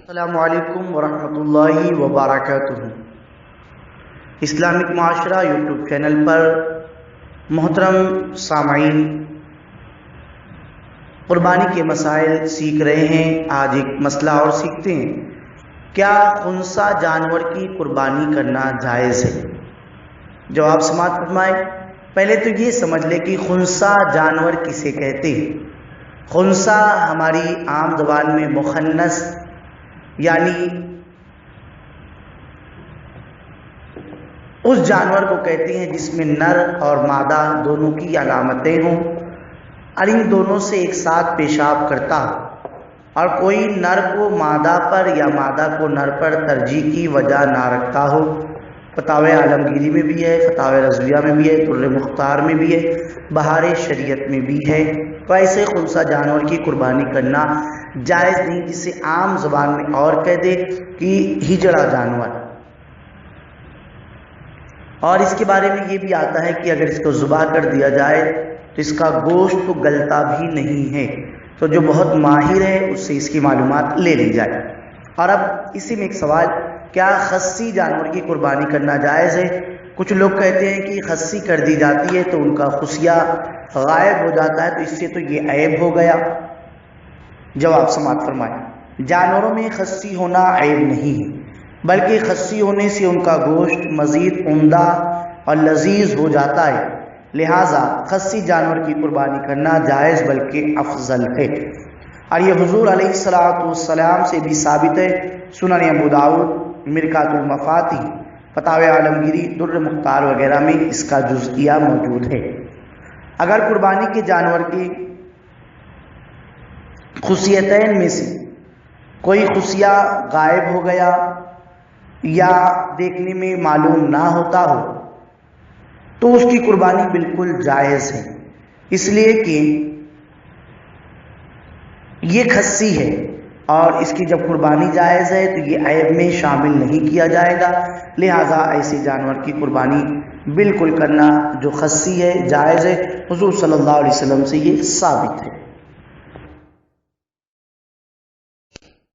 السلام علیکم ورحمۃ اللہ وبرکاتہ۔ اسلامک معاشرہ یوٹیوب چینل پر محترم سامعین، قربانی کے مسائل سیکھ رہے ہیں۔ آج ایک مسئلہ اور سیکھتے ہیں، کیا خنثی جانور کی قربانی کرنا جائز ہے؟ جواب سماعت فرمائے۔ پہلے تو یہ سمجھ لے کہ خنثی جانور کسے کہتے ہیں۔ خنثی ہماری عام زبان میں مخنث یعنی اس جانور کو کہتے ہیں جس میں نر اور مادہ دونوں کی علامتیں ہوں اور ان دونوں سے ایک ساتھ پیشاب کرتا ہو، اور کوئی نر کو مادہ پر یا مادہ کو نر پر ترجیح کی وجہ نہ رکھتا ہو۔ فتاوی عالمگیری میں بھی ہے، فتاوی رضویہ میں بھی ہے، در مختار میں بھی ہے، بہار شریعت میں بھی ہے۔ تو ایسے خنثی جانور کی قربانی کرنا جائز نہیں، جسے عام زبان میں اور کہہ دے کہ ہجڑا جانور۔ اور اس کے بارے میں یہ بھی آتا ہے کہ اگر اس کو ذبح کر دیا جائے تو اس کا گوشت تو گلتا بھی نہیں ہے، تو جو بہت ماہر ہے اس سے اس کی معلومات لے لی جائے۔ اور اب اسی میں ایک سوال، کیا خصی جانور کی قربانی کرنا جائز ہے؟ کچھ لوگ کہتے ہیں کہ خصی کر دی جاتی ہے تو ان کا خصیہ غائب ہو جاتا ہے، تو اس سے تو یہ عیب ہو گیا۔ جواب سماعت فرمائیں۔ جانوروں میں خصی ہونا عیب نہیں ہے، بلکہ خصی ہونے سے ان کا گوشت مزید عمدہ اور لذیذ ہو جاتا ہے، لہٰذا خصی جانور کی قربانی کرنا جائز بلکہ افضل ہے۔ اور یہ حضور علیہ السلام سے بھی ثابت ہے۔ سنن ابو داؤد، مرکات المفاتیح، فتاوی عالمگیری، در مختار وغیرہ میں اس کا جزئیہ موجود ہے۔ اگر قربانی کے جانور کی خصیتین میں سے کوئی خصیہ غائب ہو گیا یا دیکھنے میں معلوم نہ ہوتا ہو تو اس کی قربانی بالکل جائز ہے، اس لیے کہ یہ خصی ہے اور اس کی جب قربانی جائز ہے تو یہ عیب میں شامل نہیں کیا جائے گا، لہٰذا ایسے جانور کی قربانی بالکل کرنا جو خصی ہے جائز ہے۔ حضور صلی اللہ علیہ وسلم سے یہ ثابت ہے۔